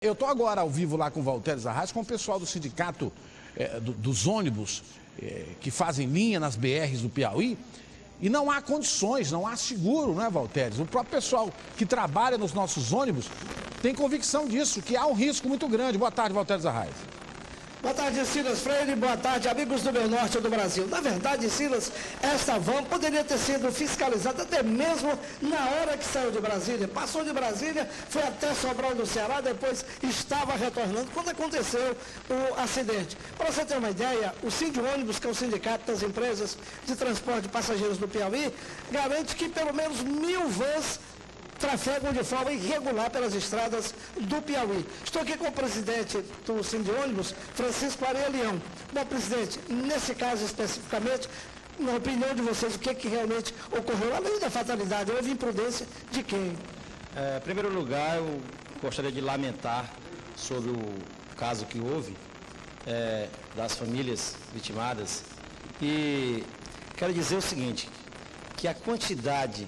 Eu estou agora ao vivo lá com o Valteres Arraes, com o pessoal do sindicato dos ônibus que fazem linha nas BRs do Piauí. E não há condições, não há seguro, não é, Valteres? O próprio pessoal que trabalha nos nossos ônibus tem convicção disso, que há um risco muito grande. Boa tarde, Valteres Arraes. Boa tarde, Silas Freire. Boa tarde, amigos do meu norte do Brasil. Na verdade, Silas, esta van poderia ter sido fiscalizada até mesmo na hora que saiu de Brasília. Passou de Brasília, foi até Sobral do Ceará, depois estava retornando quando aconteceu o acidente. Para você ter uma ideia, o Sindônibus, que é o sindicato das empresas de transporte de passageiros do Piauí, garante que pelo menos 1000 vans trafegam de forma irregular pelas estradas do Piauí. Estou aqui com o presidente do Sindônibus, Francisco Areia Leão. Bom, presidente, nesse caso especificamente, na opinião de vocês, o que realmente ocorreu? Além da fatalidade, houve imprudência de quem? Em primeiro lugar, eu gostaria de lamentar sobre o caso que houve das famílias vitimadas. E quero dizer o seguinte, que a quantidade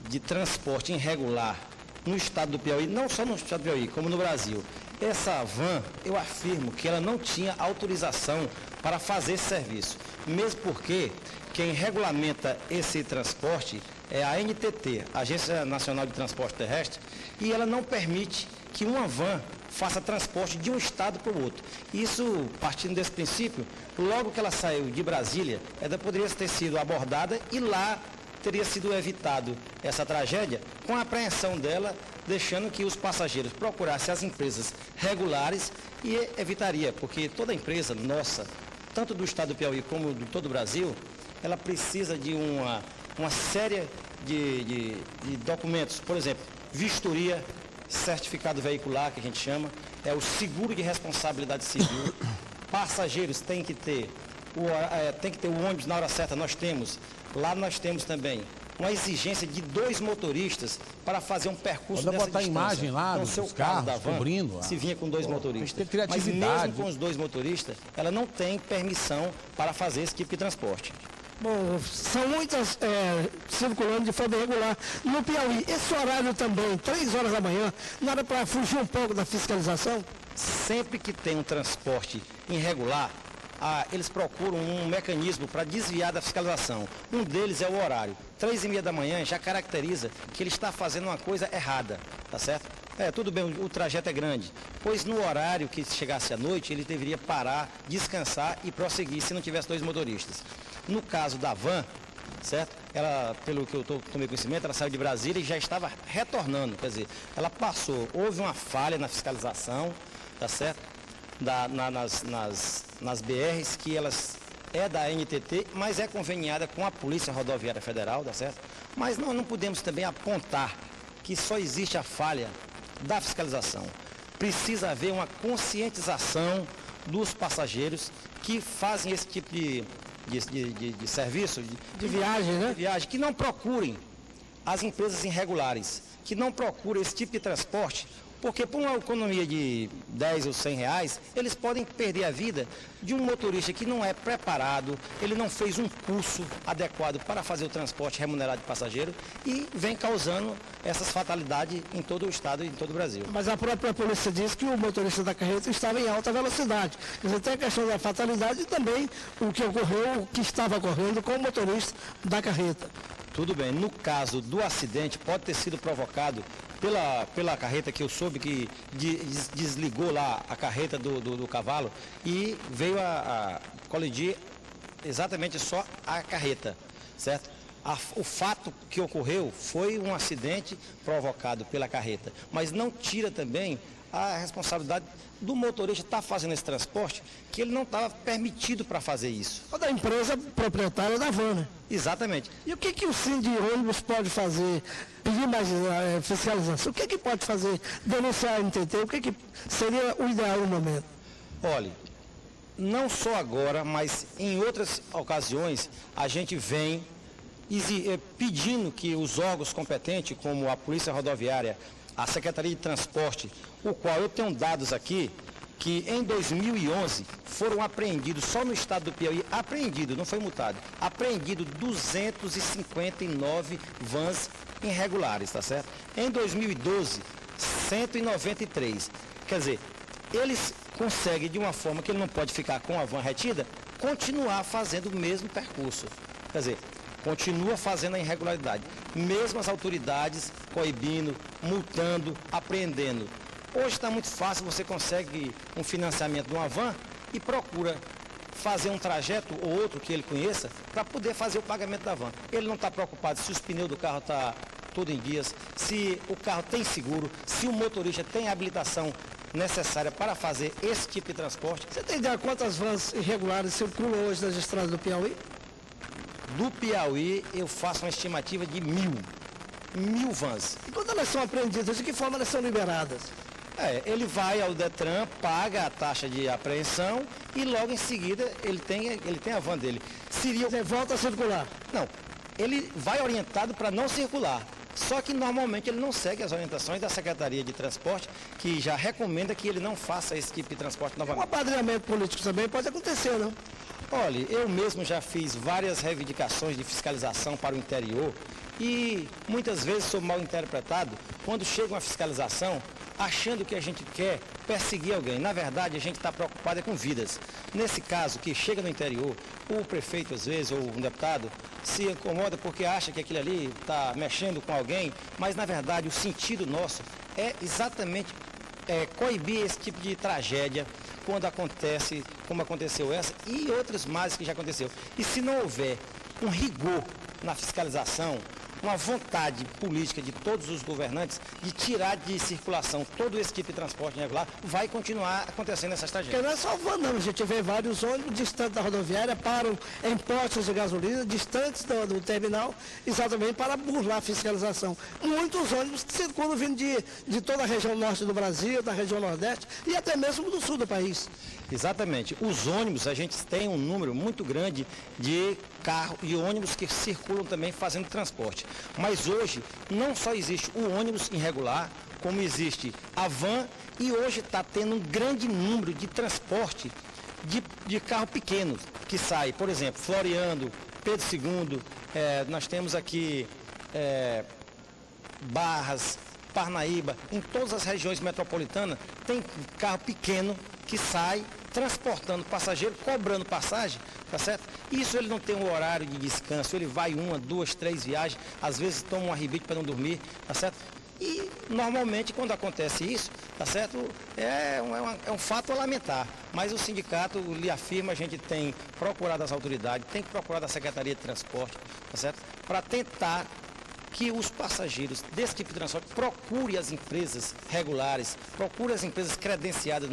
de transporte irregular no estado do Piauí, não só no estado do Piauí, como no Brasil. Essa van, eu afirmo que ela não tinha autorização para fazer esse serviço, mesmo porque quem regulamenta esse transporte é a ANTT, Agência Nacional de Transporte Terrestre, e ela não permite que uma van faça transporte de um estado para o outro. Isso, partindo desse princípio, logo que ela saiu de Brasília, ela poderia ter sido abordada e lá teria sido evitado essa tragédia com a apreensão dela, deixando que os passageiros procurassem as empresas regulares e evitaria, porque toda empresa nossa, tanto do estado do Piauí como de todo o Brasil, ela precisa de uma série de documentos, por exemplo, vistoria, certificado veicular, que a gente chama, é o seguro de responsabilidade civil, passageiros têm que ter o ônibus na hora certa, nós temos também uma exigência de 2 motoristas para fazer um percurso dessa botar distância. imagem lá no dos carros, da van, cobrindo. se vinha com 2 motoristas. Tem que ter criatividade. Mas mesmo com os 2 motoristas, ela não tem permissão para fazer esse tipo de transporte. Bom, são muitas circulando de forma irregular no Piauí. Esse horário também, 3 horas da manhã, não era para fugir um pouco da fiscalização? Sempre que tem um transporte irregular, eles procuram um mecanismo para desviar da fiscalização. Um deles é o horário. 3h30 da manhã já caracteriza que ele está fazendo uma coisa errada, tá certo? Tudo bem, o trajeto é grande, pois no horário que chegasse à noite, ele deveria parar, descansar e prosseguir, se não tivesse 2 motoristas. No caso da van, certo? Ela, pelo que eu tomei conhecimento, ela saiu de Brasília e já estava retornando, quer dizer, ela passou, houve uma falha na fiscalização, tá certo? Nas BRs, que elas da ANTT, mas é conveniada com a Polícia Rodoviária Federal, tá certo? Mas nós não podemos também apontar que só existe a falha da fiscalização. Precisa haver uma conscientização dos passageiros que fazem esse tipo de serviço, de viagem, né? De viagem, que não procurem as empresas irregulares, que não procurem esse tipo de transporte, porque por uma economia de 10 ou 100 reais, eles podem perder a vida de um motorista que não é preparado, ele não fez um curso adequado para fazer o transporte remunerado de passageiro e vem causando essas fatalidades em todo o estado e em todo o Brasil. Mas a própria polícia diz que o motorista da carreta estava em alta velocidade. Quer dizer, tem a questão da fatalidade e também o que ocorreu, o que estava ocorrendo com o motorista da carreta. Tudo bem, no caso do acidente, pode ter sido provocado pela carreta, que eu soube que desligou lá a carreta do cavalo e veio a colidir exatamente só a carreta, certo? O fato que ocorreu foi um acidente provocado pela carreta, mas não tira também a responsabilidade do motorista estar fazendo esse transporte, que ele não estava permitido para fazer isso. Ou da empresa proprietária da van, né? Exatamente. E o que o Sindônibus pode fazer? Pedir mais fiscalização? O que pode fazer? Denunciar a NTT? O que seria o ideal no momento? Olha, não só agora, mas em outras ocasiões, a gente vem pedindo que os órgãos competentes, como a Polícia Rodoviária, a Secretaria de Transporte, o qual eu tenho dados aqui, que em 2011 foram apreendidos, só no estado do Piauí, não foi multado, apreendido 259 vans irregulares, tá certo? Em 2012, 193. Quer dizer, eles conseguem, de uma forma que ele não pode ficar com a van retida, continuar fazendo o mesmo percurso. Quer dizer, continua fazendo a irregularidade. Mesmo as autoridades coibindo, multando, apreendendo. Hoje está muito fácil, você consegue um financiamento de uma van e procura fazer um trajeto ou outro que ele conheça para poder fazer o pagamento da van. Ele não está preocupado se os pneus do carro estão tudo em dias, se o carro tem seguro, se o motorista tem a habilitação necessária para fazer esse tipo de transporte. Você tem ideia quantas vans irregulares circulam hoje nas estradas do Piauí? Do Piauí, eu faço uma estimativa de 1.000 vans. E quando elas são apreendidas, de que forma elas são liberadas? Ele vai ao Detran, paga a taxa de apreensão e logo em seguida ele tem a van dele. Você volta a circular? Não, ele vai orientado para não circular. Só que normalmente ele não segue as orientações da Secretaria de Transporte, que já recomenda que ele não faça esse tipo de transporte novamente. Um apadrinhamento político também pode acontecer, não? Olha, eu mesmo já fiz várias reivindicações de fiscalização para o interior e muitas vezes sou mal interpretado quando chega uma fiscalização achando que a gente quer perseguir alguém. Na verdade, a gente está preocupado com vidas. Nesse caso, que chega no interior, o prefeito, às vezes, ou um deputado, se incomoda porque acha que aquilo ali está mexendo com alguém, mas, na verdade, o sentido nosso é exatamente coibir esse tipo de tragédia quando acontece, como aconteceu essa, e outras mais que já aconteceu. E se não houver um rigor na fiscalização, uma vontade política de todos os governantes de tirar de circulação todo esse tipo de transporte irregular, vai continuar acontecendo essas tragédias. Porque não é só van, não. A gente vê vários ônibus distantes da rodoviária, param em postos de gasolina, distantes do terminal, exatamente para burlar a fiscalização. Muitos ônibus circulam vindo de toda a região norte do Brasil, da região nordeste e até mesmo do sul do país. Exatamente. Os ônibus, a gente tem um número muito grande de carros e ônibus que circulam também fazendo transporte. Mas hoje não só existe o ônibus irregular, como existe a van e hoje está tendo um grande número de transporte de carro pequeno que sai, por exemplo, Floriano, Pedro II, nós temos aqui Barras, Parnaíba, em todas as regiões metropolitanas tem carro pequeno que sai transportando passageiro, cobrando passagem, tá certo? Isso ele não tem um horário de descanso, ele vai 1, 2, 3 viagens, às vezes toma um arbite para não dormir, tá certo? E normalmente quando acontece isso, tá certo? É um fato a lamentar, mas o sindicato lhe afirma, a gente tem procurado as autoridades, tem procurado a Secretaria de Transporte, tá certo? Para tentar que os passageiros desse tipo de transporte procurem as empresas regulares, procurem as empresas credenciadas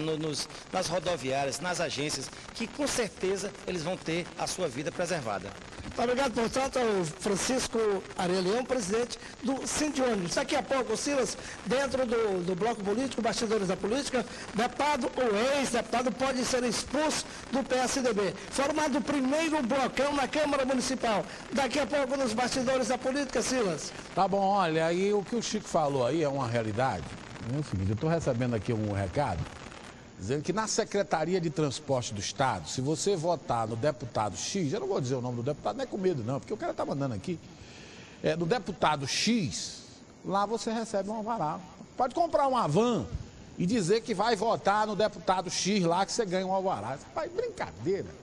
nas rodoviárias, nas agências, que com certeza eles vão ter a sua vida preservada. Obrigado, portanto, ao Francisco Arelião, presidente do Sindiônibus. Daqui a pouco, Silas, dentro do bloco político, bastidores da política, deputado ou ex-deputado pode ser expulso do PSDB. Formado o primeiro blocão na Câmara Municipal. Daqui a pouco, nos bastidores da política, Silas. Tá bom, olha, aí o que o Chico falou aí é uma realidade. É o seguinte, eu estou recebendo aqui um recado dizendo que na Secretaria de Transporte do Estado, se você votar no deputado X, eu não vou dizer o nome do deputado, não é com medo não, porque o cara está mandando aqui, no deputado X, lá você recebe um alvará. Pode comprar uma van e dizer que vai votar no deputado X lá que você ganha um alvará. Pai, brincadeira.